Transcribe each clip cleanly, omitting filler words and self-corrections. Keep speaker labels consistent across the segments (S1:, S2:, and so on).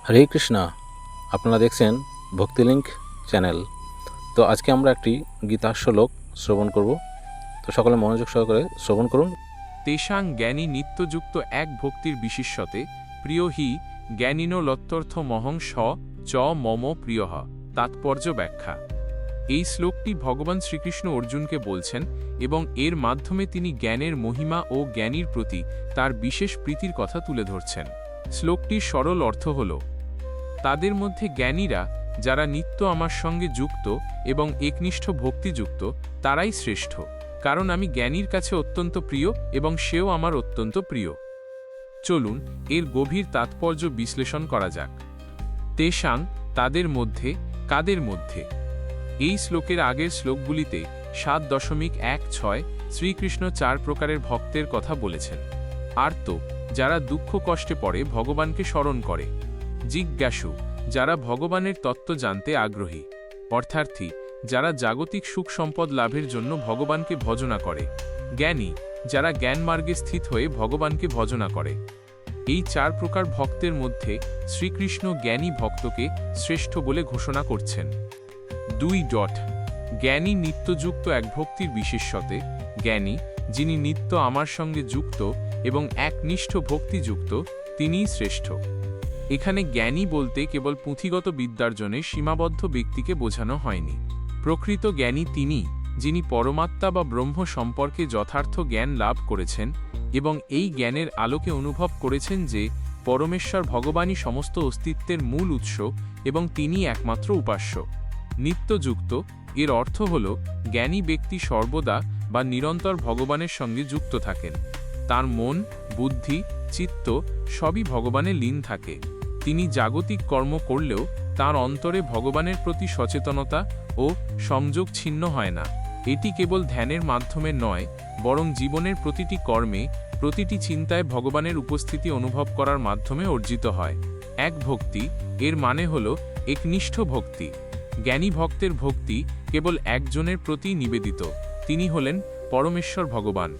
S1: হরে কৃষ্ণা। আপনারা দেখছেন ভক্তিলিঙ্ক চ্যানেল। তো আজকে আমরা একটি গীতা শ্লোক শ্রবণ করব। তো সকলে মনোযোগ সহকারে শ্রবণ করুন।
S2: তেষাং জ্ঞানী নিত্যযুক্ত এক ভক্তির বিশিষ্যতে প্রিয় হি জ্ঞানীন লত্যর্থ মহং স চ মম প্রিয়ঃ। তাৎপর্য ব্যাখ্যা। এই শ্লোকটি ভগবান শ্রীকৃষ্ণ অর্জুনকে বলছেন এবং এর মাধ্যমে তিনি জ্ঞানের মহিমা ও জ্ঞানীর প্রতি তার বিশেষ প্রীতির কথা তুলে ধরছেন। শ্লোকটির সরল অর্থ হল, তাদের মধ্যে জ্ঞানীরা যারা নিত্য আমার সঙ্গে যুক্ত এবং একনিষ্ঠ ভক্তিযুক্ত তারাই শ্রেষ্ঠ, কারণ আমি জ্ঞানীর কাছে অত্যন্ত প্রিয় এবং সেও আমার অত্যন্ত প্রিয়। চলুন এর গভীর তাৎপর্য বিশ্লেষণ করা যাক। তেষাং তাদের মধ্যে, কাদের মধ্যে? এই শ্লোকের আগের শ্লোকগুলিতে 7.16 শ্রীকৃষ্ণ 4 প্রকারের ভক্তের কথা বলেছেন। আর্ত, যারা দুঃখ কষ্টে পড়ে ভগবানকে স্মরণ করে। জিজ্ঞাসু, যারা ভগবানের তত্ত্ব জানতে আগ্রহী। অর্থার্থী, যারা জাগতিক সুখ সম্পদ লাভের জন্য ভগবানকে ভজনা করে। জ্ঞানী, যারা জ্ঞানমার্গে স্থিত হয়ে ভগবানকে ভজনা করে। এই 4 প্রকার ভক্তের মধ্যে শ্রীকৃষ্ণ জ্ঞানী ভক্তকে শ্রেষ্ঠ বলে ঘোষণা করছেন। 2. জ্ঞানী নিত্যযুক্ত এক ভক্তির বিশেষ্যতে জ্ঞানী, যিনি নিত্য আমার সঙ্গে যুক্ত এবং একনিষ্ঠ ভক্তিযুক্ত, তিনিই শ্রেষ্ঠ। এখানে জ্ঞানী বলতে কেবল পুঁথিগত বিদ্যার্জনে সীমাবদ্ধ ব্যক্তিকে বোঝানো হয়নি। প্রকৃত জ্ঞানী তিনি, যিনি পরমাত্মা বা ব্রহ্ম সম্পর্কে যথার্থ জ্ঞান লাভ করেছেন এবং এই জ্ঞানের আলোকে অনুভব করেছেন যে পরমেশ্বর ভগবানই সমস্ত অস্তিত্বের মূল উৎস এবং তিনি একমাত্র উপাস্য। নিত্যযুক্ত এর অর্থ হল জ্ঞানী ব্যক্তি সর্বদা বা নিরন্তর ভগবানের সঙ্গে যুক্ত থাকেন। তার মন, বুদ্ধি, চিত্ত সবই ভগবানে লীন থাকে। তিনি জাগতিক কর্ম করলেও তার অন্তরে ভগবানের প্রতি সচেতনতা ও সংযোগ ছিন্ন হয় না। এটি কেবল ধ্যানের মাধ্যমে নয়, বরং জীবনের প্রতিটি কর্মে, প্রতিটি চিন্তায় ভগবানের উপস্থিতি অনুভব করার মাধ্যমে অর্জিত হয়। এক ভক্তি এর মানে হল একনিষ্ঠ ভক্তি। জ্ঞানী ভক্তের ভক্তি কেবল একজনের প্রতি নিবেদিত, তিনি হলেন পরমেশ্বর ভগবান।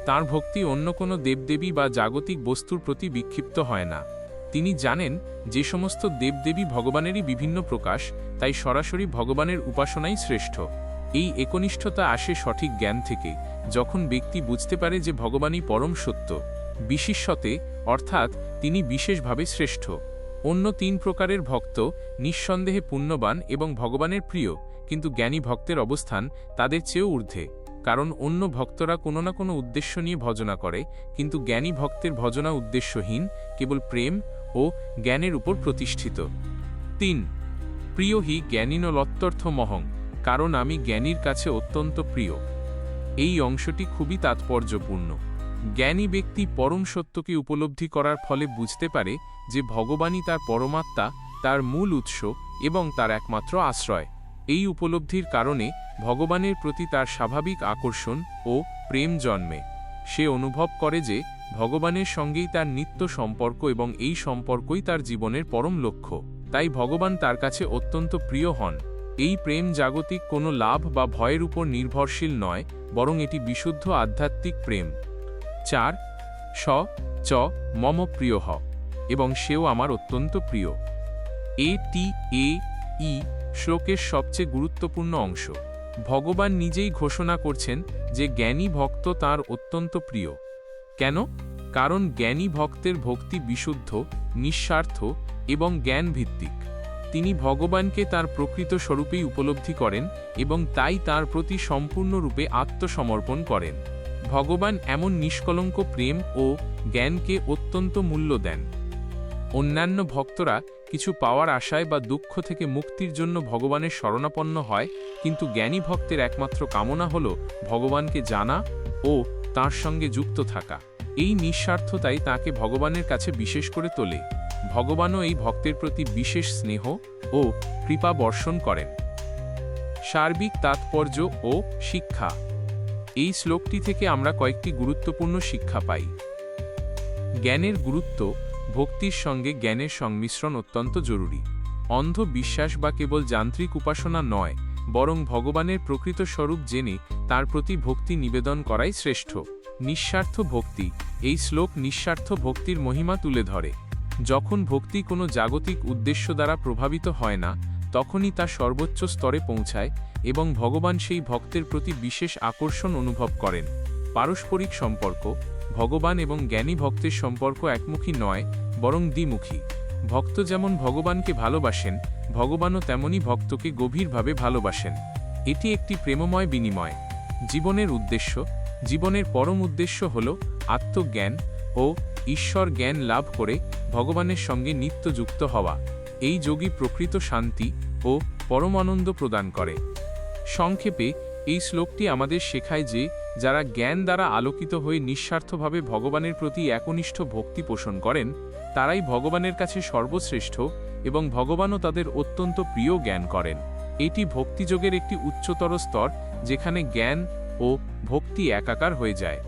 S2: তার ভক্তি অন্য কোনো দেবদেবী বা জাগতিক বস্তুর প্রতি বিক্ষিপ্ত হয় না। তিনি জানেন যে সমস্ত দেবদেবী ভগবানেরই বিভিন্ন প্রকাশ, তাই সরাসরি ভগবানের উপাসনাই শ্রেষ্ঠ। এই একনিষ্ঠতা আসে সঠিক জ্ঞান থেকে, যখন ব্যক্তি বুঝতে পারে যে ভগবানই পরম সত্য, বিশিষ্যতে অর্থাৎ তিনি বিশেষভাবে শ্রেষ্ঠ। অন্য 3 প্রকারের ভক্ত নিঃসন্দেহে পুণ্যবান এবং ভগবানের প্রিয়, কিন্তু জ্ঞানী ভক্তের অবস্থান তাদের চেয়েও ঊর্ধ্বে, কারণ অন্য ভক্তরা কোনো না কোনো উদ্দেশ্য নিয়ে ভজনা করে, কিন্তু জ্ঞানী ভক্তের ভজনা উদ্দেশ্যহীন, কেবল প্রেম ও জ্ঞানের উপর প্রতিষ্ঠিত। 3. প্রিয় হি জ্ঞানীন লত্যর্থ মহং, কারণ আমি জ্ঞানীর কাছে অত্যন্ত প্রিয়। এই অংশটি খুবই তাৎপর্যপূর্ণ। জ্ঞানী ব্যক্তি পরম সত্যকে উপলব্ধি করার ফলে বুঝতে পারে যে ভগবানই তার পরমাত্মা, তার মূল উৎস এবং তার একমাত্র আশ্রয়। এই উপলব্ধির কারণে ভগবানের প্রতি তার স্বাভাবিক আকর্ষণ ও প্রেম জন্মে। সে অনুভব করে যে ভগবানের সঙ্গেই তার নিত্য সম্পর্ক এবং এই সম্পর্কই তার জীবনের পরম লক্ষ্য, তাই ভগবান তার কাছে অত্যন্ত প্রিয় হন। এই প্রেম জাগতিক কোনো লাভ বা ভয়ের উপর নির্ভরশীল নয়, বরং এটি বিশুদ্ধ আধ্যাত্মিক প্রেম। 4. স চ মম প্রিয়ঃ, এবং সেও আমার অত্যন্ত প্রিয়। এ শ্লোকের সবচেয়ে গুরুত্বপূর্ণ অংশ। ভগবান নিজেই ঘোষণা করছেন যে জ্ঞানী ভক্ত তাঁর অত্যন্ত প্রিয়। কেন? কারণ জ্ঞানী ভক্তের ভক্তি বিশুদ্ধ, নিঃস্বার্থ এবং জ্ঞানভিত্তিক। তিনি ভগবানকে তার প্রকৃত স্বরূপেই উপলব্ধি করেন এবং তাই তার প্রতি সম্পূর্ণরূপে আত্মসমর্পণ করেন। ভগবান এমন নিষ্কলঙ্ক প্রেম ও জ্ঞানকে অত্যন্ত মূল্য দেন। অন্যান্য ভক্তরা কিছু পাওয়ার আশায় বা দুঃখ থেকে মুক্তির জন্য ভগবানের শরণাপন্ন হয়, কিন্তু জ্ঞানী ভক্তের একমাত্র কামনা হল ভগবানকে জানা ও তাঁর সঙ্গে যুক্ত থাকা। এই নিঃস্বার্থতাই তাঁকে ভগবানের কাছে বিশেষ করে তোলে। ভগবানও এই ভক্তের প্রতি বিশেষ স্নেহ ও কৃপা বর্ষণ করেন। সার্বিক তাৎপর্য ও শিক্ষা। এই শ্লোকটি থেকে আমরা কয়েকটি গুরুত্বপূর্ণ শিক্ষা পাই। জ্ঞানের গুরুত্ব। ভক্তির সঙ্গে জ্ঞানের সংমিশ্রণ অত্যন্ত জরুরি। অন্ধ বিশ্বাস বা কেবল যান্ত্রিক উপাসনা নয়, বরং ভগবানের প্রকৃত স্বরূপ জেনে তার প্রতি ভক্তি নিবেদন করাই শ্রেষ্ঠ। নিঃস্বার্থ ভক্তি। এই শ্লোক নিঃস্বার্থ ভক্তির মহিমা তুলে ধরে। যখন ভক্তি কোনো জাগতিক উদ্দেশ্য দ্বারা প্রভাবিত হয় না, তখনই তা সর্বোচ্চ স্তরে পৌঁছায় এবং ভগবান সেই ভক্তের প্রতি বিশেষ আকর্ষণ অনুভব করেন। পারস্পরিক সম্পর্ক। ভগবান এবং জ্ঞানী ভক্তের সম্পর্ক একমুখী নয়, বরং দ্বিমুখী। ভক্ত যেমন ভগবানকে ভালোবাসেন, ভগবানও তেমনি ভক্তকে গভীরভাবে ভালোবাসেন। এটি একটি প্রেমময় বিনিময়। জীবনের উদ্দেশ্য। জীবনের পরম উদ্দেশ্য হল আত্মজ্ঞান ও ঈশ্বর জ্ঞান লাভ করে ভগবানের সঙ্গে নিত্য যুক্ত হওয়া। এই যোগী প্রকৃত শান্তি ও পরমানন্দ প্রদান করে। সংক্ষেপে, এই শ্লোকটি আমাদের শেখায় যে যারা জ্ঞান দ্বারা আলোকিত হয়ে নিঃস্বার্থভাবে ভগবানের প্রতি একনিষ্ঠ ভক্তি পোষণ করেন, তারাই ভগবানের কাছে সর্বশ্রেষ্ঠ এবং ভগবানও তাদের অত্যন্ত প্রিয় জ্ঞান করেন। এটি ভক্তিযোগের একটি উচ্চতর স্তর, যেখানে জ্ঞান ও ভক্তি একাকার হয়ে যায়।